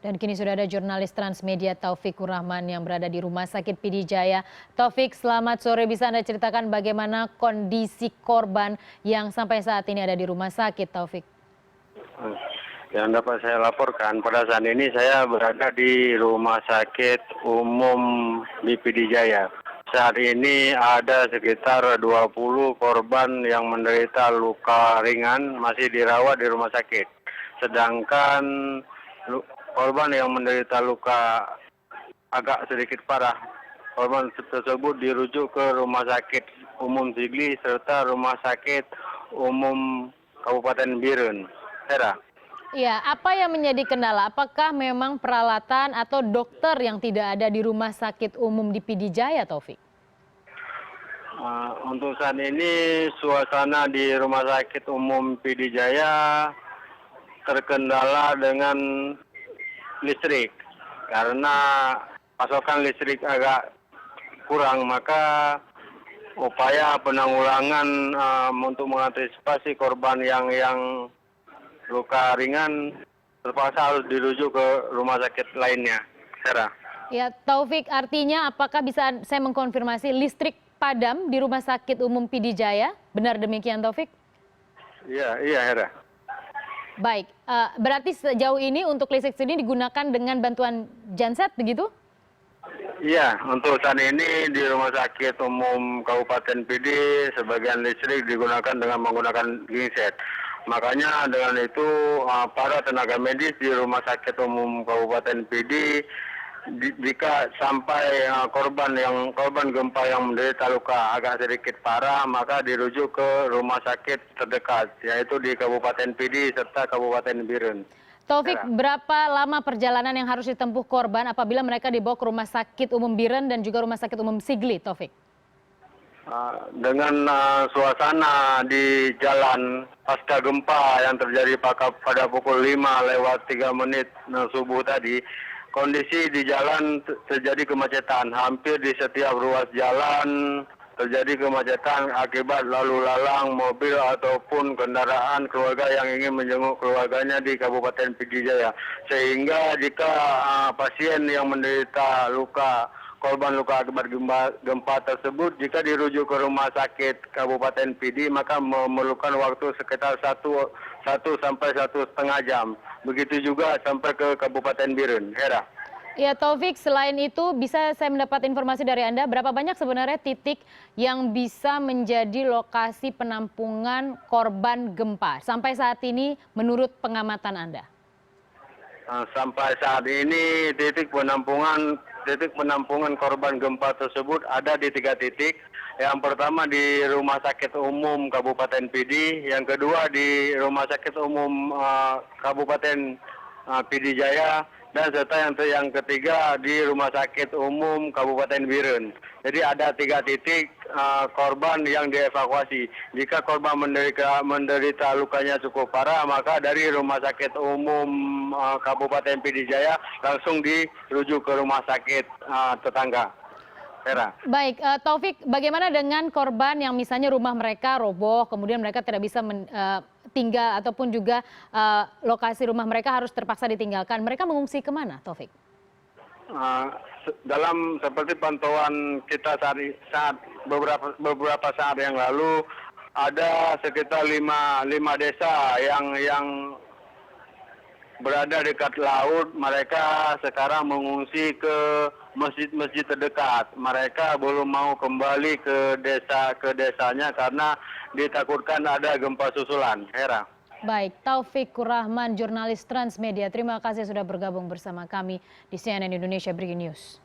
Dan kini sudah ada jurnalis Transmedia Taufikur Rahman yang berada di Rumah Sakit PD Jaya. Taufik, selamat sore. Bisa Anda ceritakan bagaimana kondisi korban yang sampai saat ini ada di rumah sakit, Taufik? Yang dapat saya laporkan, pada saat ini saya berada di Rumah Sakit Umum di PD Jaya. Saat ini ada sekitar 20 korban yang menderita luka ringan masih dirawat di rumah sakit. Sedangkan korban yang menderita luka agak sedikit parah, korban tersebut dirujuk ke Rumah Sakit Umum Sigli serta Rumah Sakit Umum Kabupaten Biren. Hera. Ya, apa yang menjadi kendala? Apakah memang peralatan atau dokter yang tidak ada di Rumah Sakit Umum di PD Jaya, Taufik? Untuk saat ini suasana di Rumah Sakit Umum PD Jaya terkendala dengan listrik. Karena pasokan listrik agak kurang, maka upaya penanggulangan untuk mengantisipasi korban yang luka ringan terpaksa harus dirujuk ke rumah sakit lainnya. Sarah. Ya, Taufik, artinya apakah bisa saya mengkonfirmasi listrik padam di Rumah Sakit Umum PD Jaya? Benar demikian, Taufik? Iya, Hera. Baik, berarti sejauh ini untuk listrik sini digunakan dengan bantuan genset begitu? Iya, untuk saat ini di Rumah Sakit Umum Kabupaten PD sebagian listrik digunakan dengan menggunakan genset. Makanya dengan itu para tenaga medis di Rumah Sakit Umum Kabupaten PD jika sampai korban gempa yang menderita luka agak sedikit parah, maka dirujuk ke rumah sakit terdekat, yaitu di Kabupaten PD serta Kabupaten Biren. Taufik, berapa lama perjalanan yang harus ditempuh korban apabila mereka dibawa ke Rumah Sakit Umum Biren dan juga Rumah Sakit Umum Sigli, Taufik? Dengan suasana di jalan pasca gempa yang terjadi pada pukul 5:03 subuh tadi, kondisi di jalan terjadi kemacetan. Hampir di setiap ruas jalan terjadi kemacetan akibat lalu lalang mobil ataupun kendaraan keluarga yang ingin menjenguk keluarganya di Kabupaten PD Jaya. Sehingga jika pasien yang menderita korban luka akibat gempa tersebut, jika dirujuk ke rumah sakit Kabupaten PD, maka memerlukan waktu sekitar 1 sampai 1,5 jam. Begitu juga sampai ke Kabupaten Biren. Hera. Ya, Taufik, selain itu bisa saya mendapat informasi dari Anda, berapa banyak sebenarnya titik yang bisa menjadi lokasi penampungan korban gempa sampai saat ini menurut pengamatan Anda? Sampai saat ini titik penampungan korban gempa tersebut ada di 3 titik. Yang pertama di Rumah Sakit Umum Kabupaten PD, yang kedua di Rumah Sakit Umum Kabupaten PD Jaya, dan serta yang ketiga di Rumah Sakit Umum Kabupaten Biren. Jadi ada 3 titik korban yang dievakuasi. Jika korban menderita lukanya cukup parah, maka dari Rumah Sakit Umum Kabupaten PD Jaya langsung dirujuk ke rumah sakit tetangga. Hera. Baik, Taufik, bagaimana dengan korban yang misalnya rumah mereka roboh, kemudian mereka tidak bisa tinggal ataupun juga lokasi rumah mereka harus terpaksa ditinggalkan. Mereka mengungsi kemana, Taufik? Dalam seperti pantauan kita saat beberapa saat yang lalu, ada sekitar 5 desa yang berada dekat laut. Mereka sekarang mengungsi ke masjid terdekat. Mereka belum mau kembali ke desanya karena ditakutkan ada gempa susulan. Hera. Baik, Taufikur Rahman, jurnalis Transmedia. Terima kasih sudah bergabung bersama kami di CNN Indonesia Breaking News.